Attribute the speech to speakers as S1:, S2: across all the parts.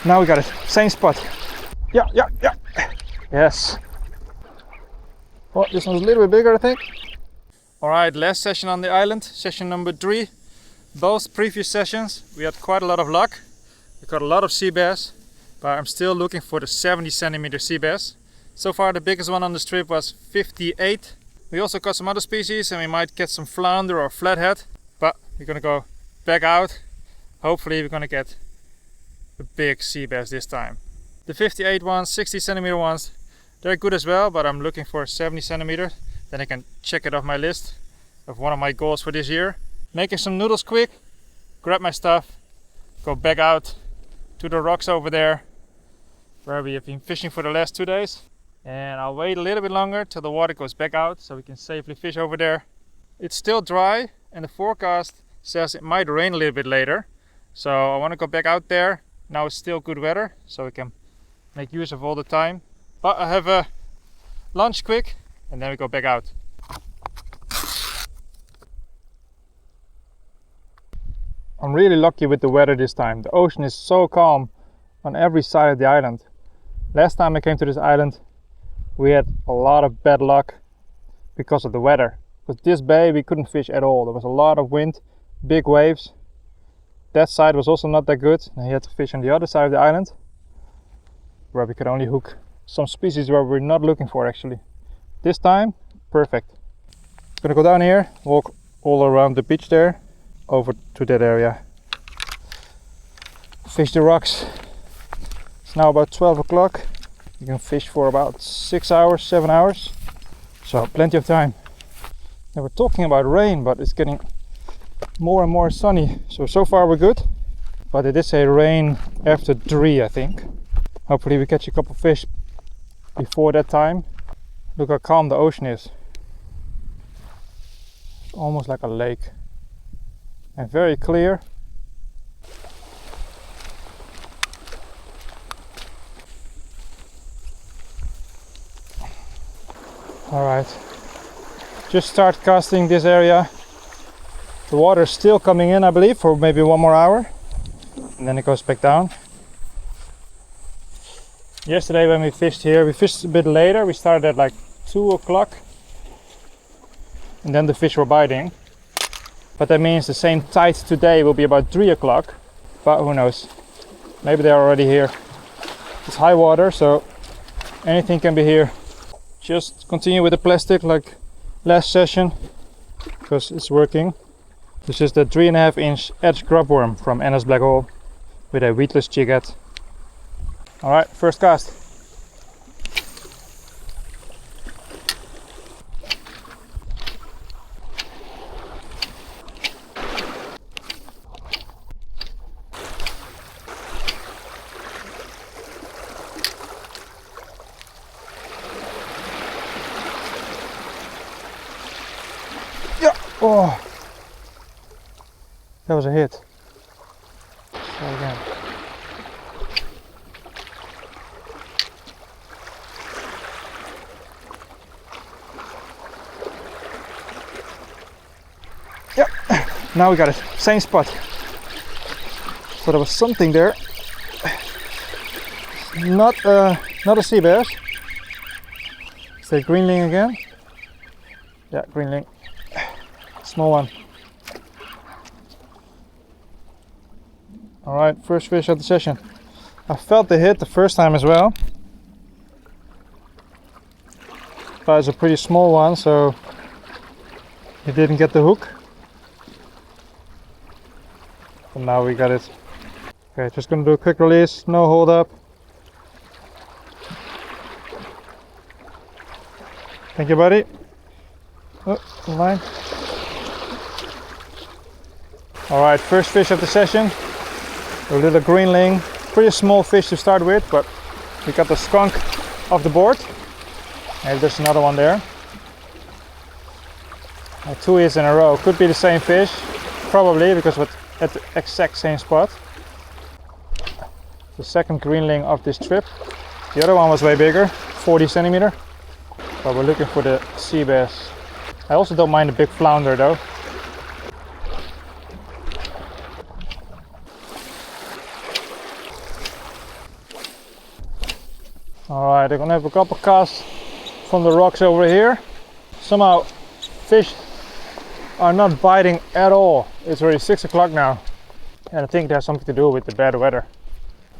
S1: Now we got it. Same spot. Yeah. Yes. Oh, this one's a little bit bigger, I think. Alright, last session on the island, session number 3. Both previous sessions we had quite a lot of luck. We caught a lot of sea bass, but I'm still looking for the 70 centimeter sea bass. So far the biggest one on this trip was 58. We also caught some other species and we might catch some flounder or flathead, but we're gonna go back out. Hopefully we're gonna get a big sea bass this time. The 58 ones, 60 centimeter ones, they're good as well, but I'm looking for 70 centimeter. Then I can check it off my list of one of my goals for this year. Making some noodles quick, grab my stuff, go back out to the rocks over there where we have been fishing for the last 2 days. And I'll wait a little bit longer till the water goes back out so we can safely fish over there. It's still dry and the forecast says it might rain a little bit later. So I want to go back out there. Now it's still good weather so we can make use of all the time. But I have a lunch quick and then we go back out. I'm really lucky with the weather this time. The ocean is so calm on every side of the island. Last time I came to this island we had a lot of bad luck because of the weather. Because this bay we couldn't fish at all. There was a lot of wind, big waves. That side was also not that good. And you had to fish on the other side of the island where we could only hook some species where we're not looking for actually. This time, perfect. I'm gonna go down here, walk all around the beach there, over to that area. Fish the rocks. It's now about 12 o'clock. You can fish for about 6 hours, 7 hours. So plenty of time. They were talking about rain, but it's getting more and more sunny. So far we're good. But it did say rain after 3, I think. Hopefully we catch a couple fish before that time. Look how calm the ocean is. It's almost like a lake. And very clear. Alright, just start casting this area. The water is still coming in, I believe, for maybe 1 more hour. And then it goes back down. Yesterday when we fished here, we fished a bit later. We started at like 2 o'clock. And then the fish were biting. But that means the same tide today will be about 3 o'clock. But who knows? Maybe they're already here. It's high water, so anything can be here. Just continue with the plastic like last session because it's working. This is the 3.5 inch edge grub worm from Anna's Black Hole with a weedless jig head. Alright, first cast. Oh, that was a hit. Try again. Yep, now we got it. Same spot. So there was something there. Not a sea bass. Is that greenling again? Yeah, greenling. Small one. Alright, first fish of the session. I felt the hit the first time as well. But it's a pretty small one, so it didn't get the hook. But now we got it. Okay, just gonna do a quick release, no hold up. Thank you, buddy. Oh, the line. Alright, first fish of the session. A little greenling. Pretty small fish to start with, but we got the skunk off the board. Maybe there's another one there. 2 hits in a row. Could be the same fish. Probably, because we're at the exact same spot. The second greenling of this trip. The other one was way bigger, 40 centimeter. But we're looking for the sea bass. I also don't mind a big flounder though. Alright, I'm gonna have a couple casts from the rocks over here. Somehow fish are not biting at all. It's already 6 o'clock now, and I think it has something to do with the bad weather,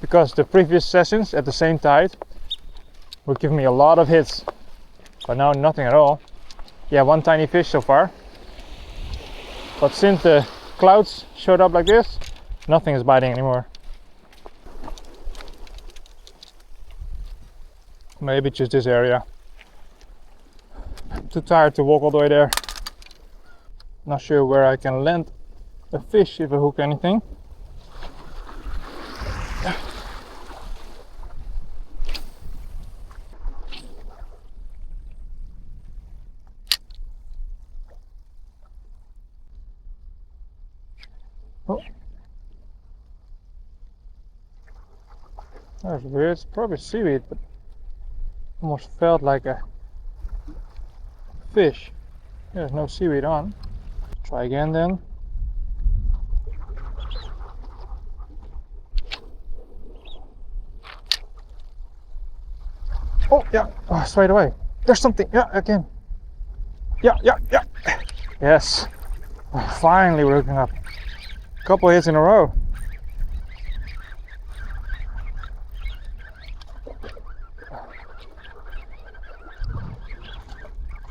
S1: because the previous sessions at the same tide were giving me a lot of hits, but now nothing at all. Yeah, one tiny fish so far, but since the clouds showed up like this, nothing is biting anymore. Maybe just this area. I'm too tired to walk all the way there. Not sure where I can land a fish if I hook anything. Oh. That's weird. It's probably seaweed, but almost felt like a fish. There's no seaweed on. Try again then. Oh yeah, oh, straight away. There's something. Yeah, again. Yeah. Yes. Oh, finally we're hooking up. Couple hits in a row.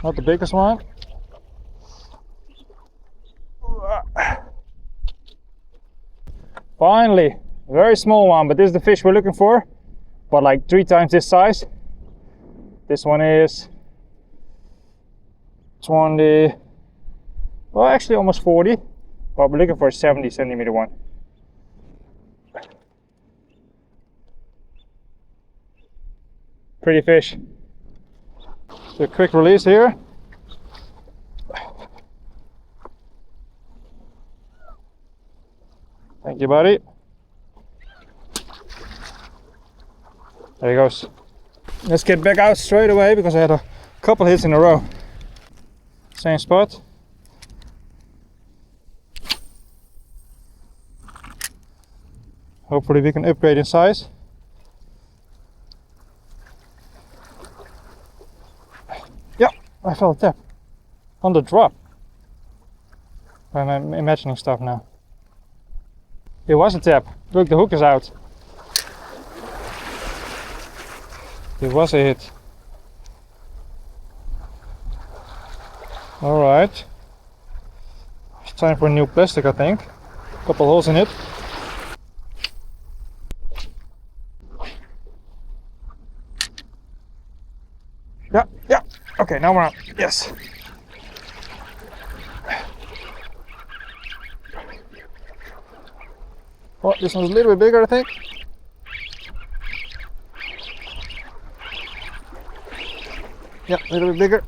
S1: Not the biggest one. Finally, very small one, but this is the fish we're looking for, but like 3 times this size. This one is 20, well actually almost 40, but we're looking for a 70 centimeter one. Pretty fish. So a quick release here. Thank you, buddy. There he goes. Let's get back out straight away because I had a couple hits in a row. Same spot. Hopefully we can upgrade in size. Yeah, I felt a tap on the drop. I'm imagining stuff now. It was a tap. Look, the hook is out. It was a hit. Alright. It's time for new plastic, I think. Couple holes in it. Yeah. Okay, now we're on. Yes. Oh, this one's a little bit bigger, I think. Yeah, a little bit bigger.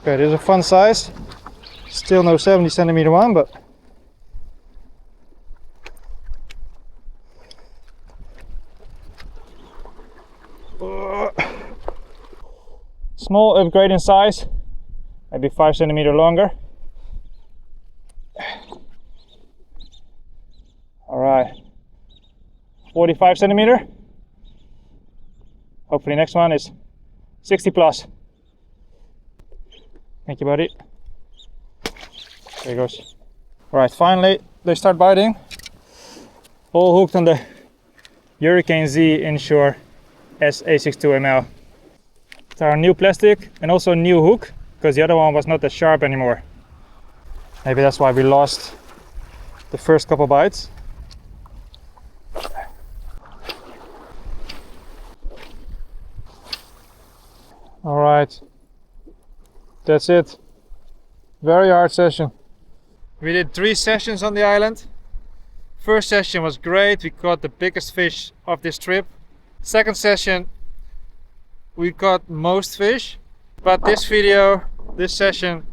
S1: Okay, this is a fun size. Still no 70 centimeter one, but small upgrade in size, maybe 5 centimeter longer. All right, 45 centimeter. Hopefully next one is 60 plus. Thank you, buddy. There he goes. All right, finally they start biting. All hooked on the Hurricane Z inshore SA62ML. It's our new plastic and also a new hook, because the other one was not as sharp anymore. Maybe that's why we lost the first couple bites. All right, that's it. Very hard session. We did 3 sessions on the island. First session was great. We caught the biggest fish of this trip. Second session, we caught most fish, but this session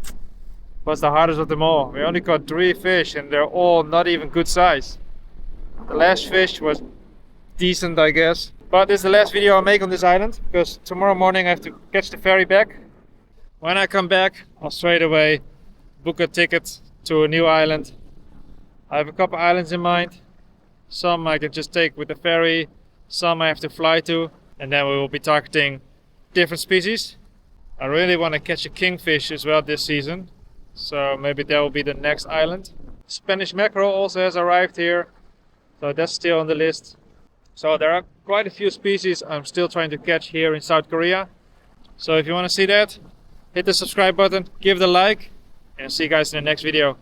S1: was the hardest of them all. We only caught 3 fish and they're all not even good size. The last fish was decent, I guess. But this is the last video I'll make on this island, because tomorrow morning I have to catch the ferry back. When I come back, I'll straight away book a ticket to a new island. I have a couple islands in mind. Some I can just take with the ferry, some I have to fly to, and then we will be targeting different species. I really want to catch a kingfish as well this season, so maybe that will be the next island. Spanish mackerel also has arrived here, so that's still on the list. So there are quite a few species I'm still trying to catch here in South Korea. So if you want to see that, hit the subscribe button, give it a like, and see you guys in the next video.